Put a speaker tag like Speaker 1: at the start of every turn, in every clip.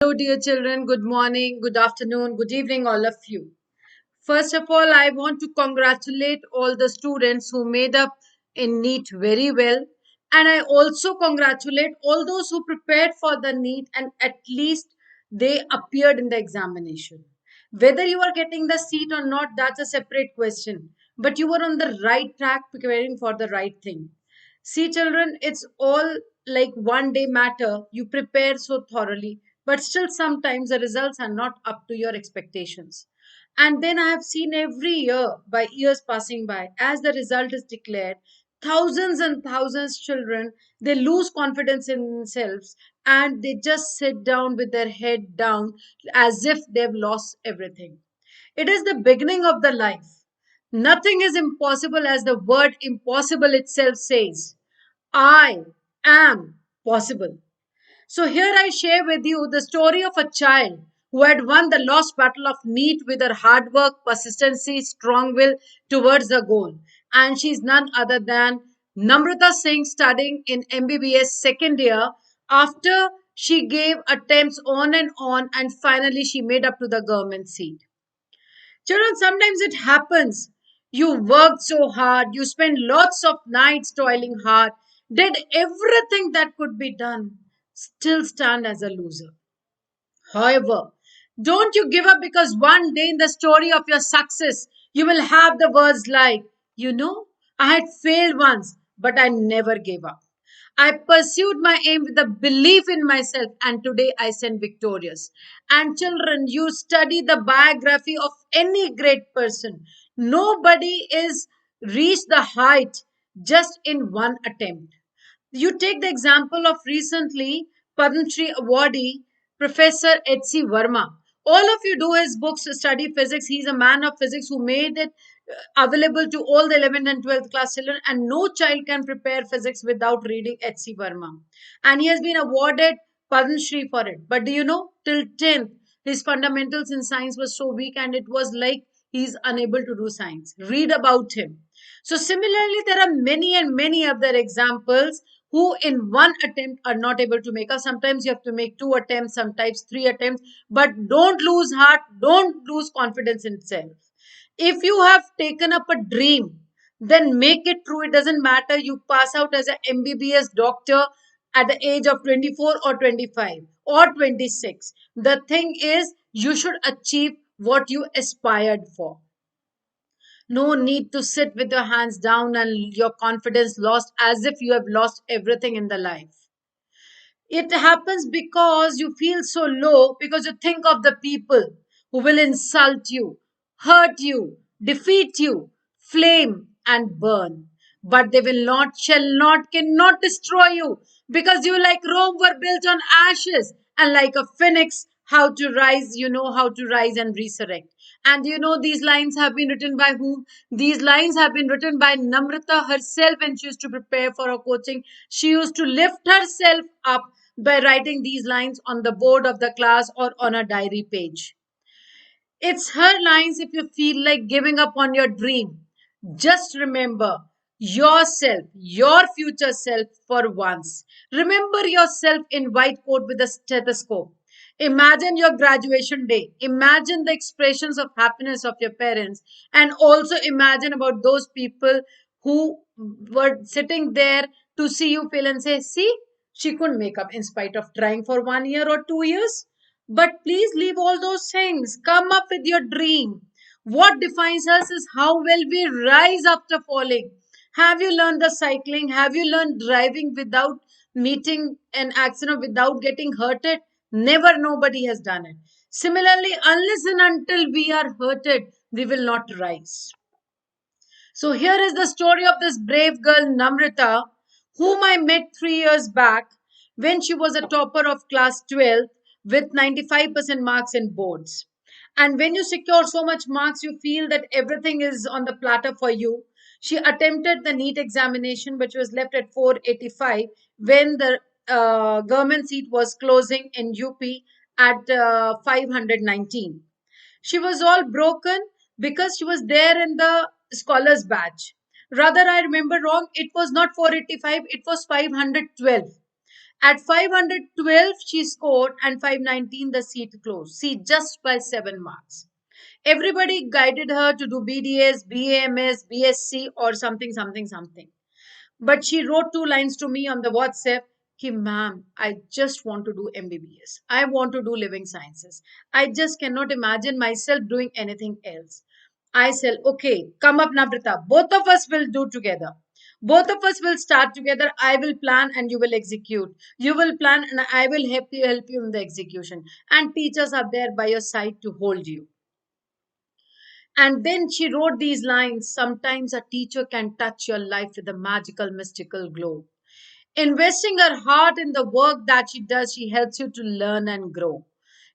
Speaker 1: Hello, dear children. Good morning, good afternoon, good evening, all of you. First of all, I want to congratulate all the students who made up in NEET very well. And I also congratulate all those who prepared for the NEET and at least they appeared in the examination. Whether you are getting the seat or not, that's a separate question. But you were on the right track preparing for the right thing. See, children, it's all like one day matter. You prepare so thoroughly, but still sometimes the results are not up to your expectations. And then I have seen every year, by years passing by, as the result is declared, thousands and thousands children they lose confidence in themselves and they just sit down with their head down as if they've lost everything. It is the beginning of the life. Nothing is impossible, as the word impossible itself says. I am possible. So here I share with you the story of a child who had won the lost battle of NEET with her hard work, persistency, strong will towards the goal. And she's none other than Namrata Singh, studying in MBBS second year. After she gave attempts on and finally she made up to the government seat. Children, sometimes it happens. You worked so hard, you spent lots of nights toiling hard, did everything that could be done, still stand as a loser. However, don't you give up, because one day in the story of your success, you will have the words like, I had failed once, but I never gave up. I pursued my aim with a belief in myself, and today I stand victorious. And children, you study the biography of any great person. Nobody is reached the height just in one attempt. You take the example of recently Padma Shri awardee Professor H.C. Verma. All of you do his books to study physics. He's a man of physics who made it available to all the 11th and 12th class children, and no child can prepare physics without reading H.C. Verma. And he has been awarded Padma Shri for it. But do you know, till 10th, his fundamentals in science was so weak, and it was like he's unable to do science. Read about him. So similarly, there are many and many other examples who in one attempt are not able to make up. Sometimes you have to make two attempts, sometimes three attempts, but don't lose heart, don't lose confidence in self. If you have taken up a dream, then make it true. It doesn't matter you pass out as an MBBS doctor at the age of 24 or 25 or 26. The thing is, you should achieve what you aspired for. No need to sit with your hands down and your confidence lost as if you have lost everything in the life. It happens because you feel so low, because you think of the people who will insult you, hurt you, defeat you, flame and burn. But they will not, shall not, cannot destroy you, because you, like Rome, were built on ashes, and like a phoenix, how to rise, you know how to rise and resurrect. And you know these lines have been written by whom? These lines have been written by Namrata herself when she used to prepare for her coaching. She used to lift herself up by writing these lines on the board of the class or on a diary page. It's her lines. If you feel like giving up on your dream, just remember yourself, your future self for once. Remember yourself in white coat with a stethoscope. Imagine your graduation day. Imagine the expressions of happiness of your parents. And also imagine about those people who were sitting there to see you fail and say, see, she couldn't make up in spite of trying for 1 year or 2 years. But please leave all those things. Come up with your dream. What defines us is how well we rise after falling. Have you learned the cycling? Have you learned driving without meeting an accident, without getting hurted? Never, nobody has done it. Similarly, unless and until we are hurted, we will not rise. So here is the story of this brave girl, Namrata, whom I met 3 years back when she was a topper of class 12 with 95% marks in boards. And when you secure so much marks, you feel that everything is on the platter for you. She attempted the NEET examination, but she was left at 485 when the government seat was closing in UP at 519. She was all broken because she was there in the scholars batch. Rather, I remember wrong, it was not 485, it was 512. At 512, she scored, and 519, the seat closed. See, just by 7 marks. Everybody guided her to do BDS, BAMS, BSc, or something, something, something. But she wrote 2 lines to me on the WhatsApp. Ki, ma'am, I just want to do MBBS. I want to do living sciences. I just cannot imagine myself doing anything else. I said, okay, come up, Navrita. Both of us will do together. Both of us will start together. I will plan and you will execute. You will plan and I will help you in the execution. And teachers are there by your side to hold you. And then she wrote these lines. Sometimes a teacher can touch your life with a magical, mystical glow. Investing her heart in the work that she does, she helps you to learn and grow.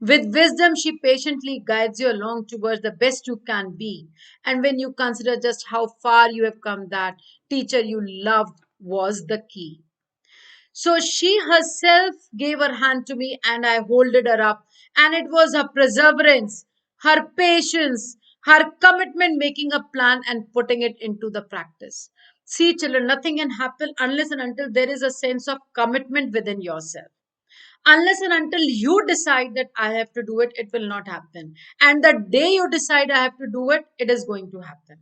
Speaker 1: With wisdom, she patiently guides you along towards the best you can be. And when you consider just how far you have come, that teacher you loved was the key. So she herself gave her hand to me and I holded her up. And it was her perseverance, her patience, her commitment making a plan and putting it into the practice. See, children, nothing can happen unless and until there is a sense of commitment within yourself. Unless and until you decide that I have to do it, it will not happen. And the day you decide I have to do it, it is going to happen.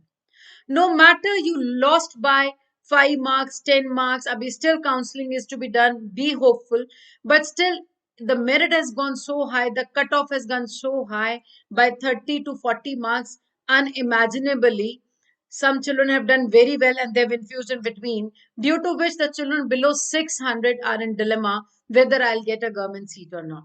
Speaker 1: No matter you lost by 5 marks, 10 marks, abhi still counseling is to be done. Be hopeful. But still, the merit has gone so high, the cutoff has gone so high by 30 to 40 marks, unimaginably. Some children have done very well and they've infused in between, due to which the children below 600 are in dilemma whether I'll get a government seat or not.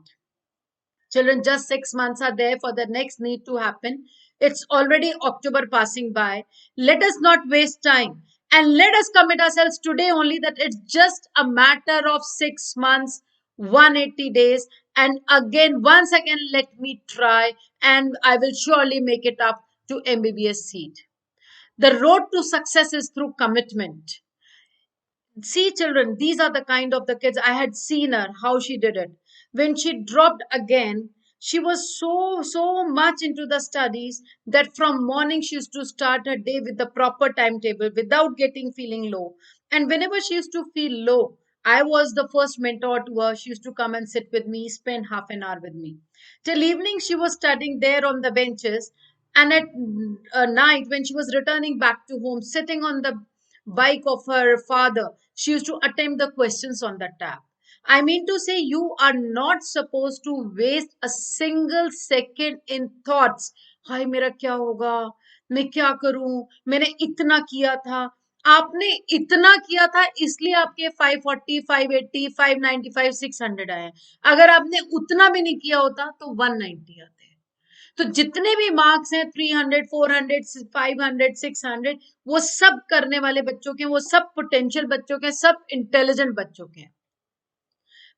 Speaker 1: Children, just 6 months are there for the next need to happen. It's already October passing by. Let us not waste time and let us commit ourselves today only that it's just a matter of 6 months, 180 days. And again, once again, let me try and I will surely make it up to MBBS seat. The road to success is through commitment. See, children, these are the kind of the kids. I had seen her how she did it. When she dropped again, she was so much into the studies that from morning she used to start her day with the proper timetable without getting feeling low. And whenever she used to feel low, I was the first mentor to her. She used to come and sit with me, spend half an hour with me. Till evening she was studying there on the benches, and at night when she was returning back to home, sitting on the bike of her father, she used to attempt the questions on the tab. I mean to say, you are not supposed to waste a single second in thoughts. हाय मेरा क्या होगा, मैं क्या करूं, मैंने इतना किया था. आपने इतना किया था इसलिए आपके 540, 580, 595, 600 आए. अगर आपने उतना भी नहीं किया होता तो 190 आते. तो जितने भी मार्क्स हैं, 300, 400, 500, 600, वो सब करने वाले बच्चों के, वो सब पोटेंशियल बच्चों के, सब इंटेलिजेंट बच्चों के हैं.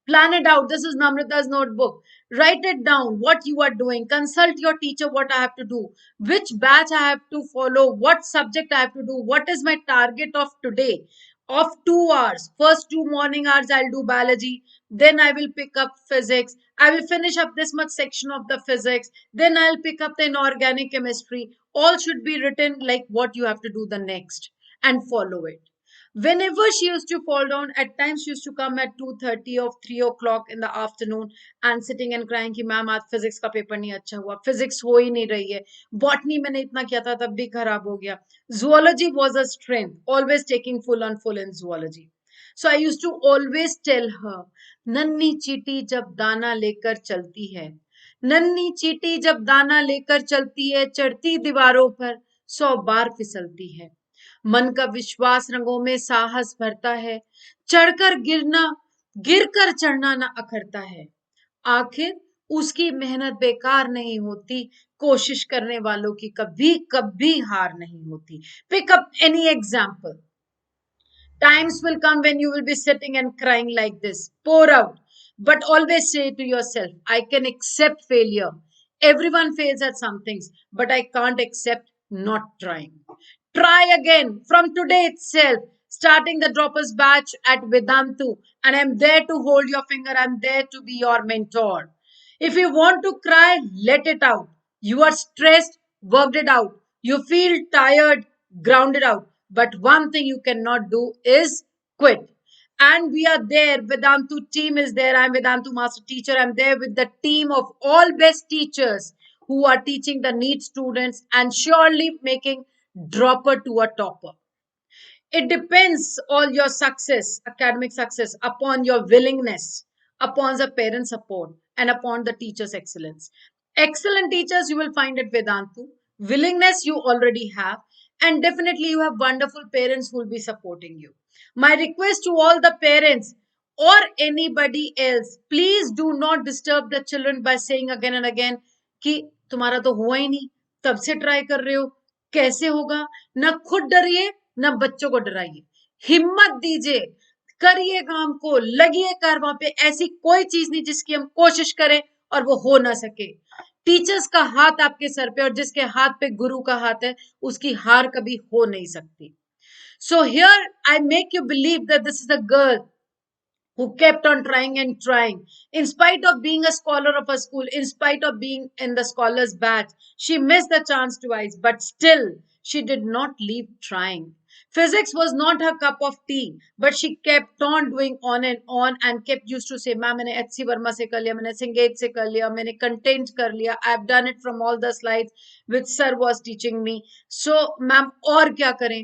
Speaker 1: Plan it out. This is Namrata's notebook. Write it down what you are doing. Consult your teacher what I have to do. Which batch I have to follow. What subject I have to do. What is my target of today? Of 2 hours. First 2 morning hours I'll do biology. Then I will pick up physics. I will finish up this much section of the physics. Then I'll pick up the inorganic chemistry. All should be written like what you have to do the next and follow it. Whenever she used to fall down, at times she used to come at 2:30 or 3 o'clock in the afternoon and sitting and crying कि ma'am आज physics का paper नहीं अच्छा हुआ, physics हो ही नहीं रही है, बॉटनी मैंने इतना किया था तब भी खराब हो गया. Zoology was a strength, always taking full on full in zoology. So I used to always tell her, नन्ही चीटी जब दाना लेकर चलती है, नन्ही चीटी जब दाना लेकर चलती है, चढ़ती दीवारों पर 100 बार फिसलती है. मन का विश्वास रंगों में साहस भरता है, चढ़कर गिरना, गिरकर चढ़ना ना अखरता है. आखिर उसकी मेहनत बेकार नहीं होती, कोशिश करने वालों की कभी कभी हार नहीं होती. Pick up any example. Times will come when you will be sitting and crying like this. Pour out. But always say to yourself, I can accept failure. Everyone fails at some things, but I can't accept not trying. Try again from today itself. Starting the droppers batch at Vedantu, and I'm there to hold your finger. I'm there to be your mentor. If you want to cry, let it out. You are stressed, worked it out. You feel tired, ground it out. But one thing you cannot do is quit. And we are there. Vedantu team is there. I'm Vedantu master teacher. I'm there with the team of all best teachers who are teaching the NEET students and surely making dropper to a topper. It depends all your success, academic success, upon your willingness, upon the parent support, and upon the teacher's excellence. Excellent teachers you will find at Vedantu. Willingness you already have, and definitely you have wonderful parents who will be supporting you. My request to all the parents or anybody else, please do not disturb the children by saying again and again कि तुम्हारा तो हुआ ही नहीं, तब से try कर रहे हो, कैसे होगा। ना खुद डरिए, ना बच्चों को डराइए, हिम्मत दीजिए, करिए काम को, लगिए कारवां पे। ऐसी कोई चीज नहीं जिसकी हम कोशिश करें और वो हो ना सके। टीचर्स का हाथ आपके सर पे, और जिसके हाथ पे गुरु का हाथ है उसकी हार कभी हो नहीं सकती। So here I make you believe that this is a girl who kept on trying and trying. In spite of being a scholar of a school, in spite of being in the scholars batch, she missed the chance twice, but still she did not leave trying. Physics was not her cup of tea, but she kept on doing on and kept used to say, "Ma'am, मैंने HC Verma से कर लिया, मैंने Singate से कर लिया, मैंने content कर लिया, I've done it from all the slides which sir was teaching me." So, ma'am, और क्या करें?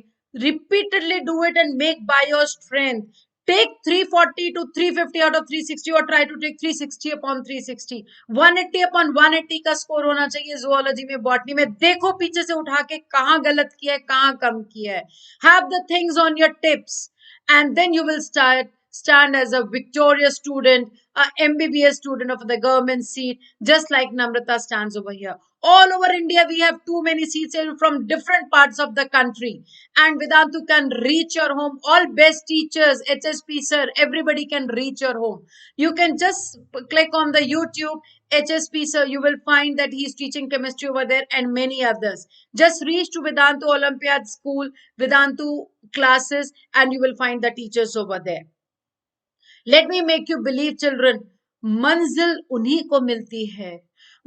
Speaker 1: Repeatedly do it and make by your strength. Take 340 to 350 out of 360 or try to take 360 upon 360. 180 upon 180 का score होना चाहिए zoology में, botany में। देखो पीछे से उठा के कहाँ गलत किया है, कहाँ कम किया है। Have the things on your tips and then you will stand as a victorious student, a MBBS student of the government seat, just like Namrata stands over here. All over India, we have too many seats from different parts of the country. And Vedantu can reach your home. All best teachers, HSP sir, everybody can reach your home. You can just click on the YouTube, HSP sir, you will find that he is teaching chemistry over there and many others. Just reach to Vedantu Olympiad School, Vedantu classes, and you will find the teachers over there. Let me make you believe children, मंजिल उन्हीं को मिलती है,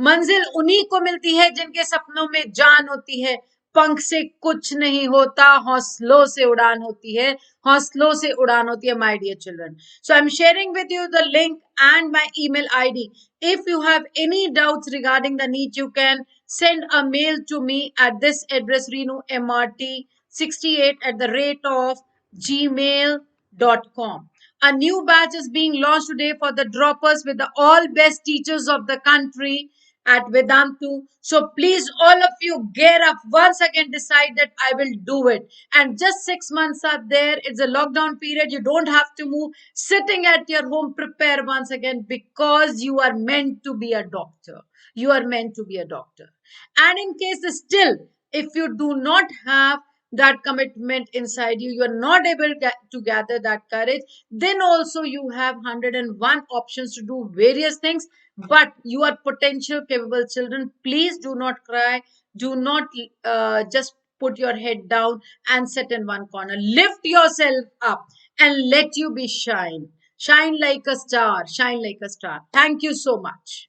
Speaker 1: मंजिल उन्हीं को मिलती है जिनके सपनों में जान होती है। पंख से कुछ नहीं होता, हौसलों से उड़ान होती है, हौसलों से उड़ान होती है, my dear children. So I am sharing with you the link and my email ID. If you have any doubts regarding the NEET, you can send a mail to me at this address, renumrt68 at the rate of gmail.com. A new batch is being launched today for the droppers with the all best teachers of the country at Vedantu. So please, all of you, gear up once again. Decide that I will do it. And just 6 months are there. It's a lockdown period. You don't have to move. Sitting at your home, prepare once again because you are meant to be a doctor. You are meant to be a doctor. And in case still, if you do not have that commitment inside you, you are not able to gather that courage, then also you have 101 options to do various things. But you are potential capable children. Please do not cry. Do not just put your head down and sit in one corner. Lift yourself up and let you be shine. Shine like a star. Shine like a star. Thank you so much.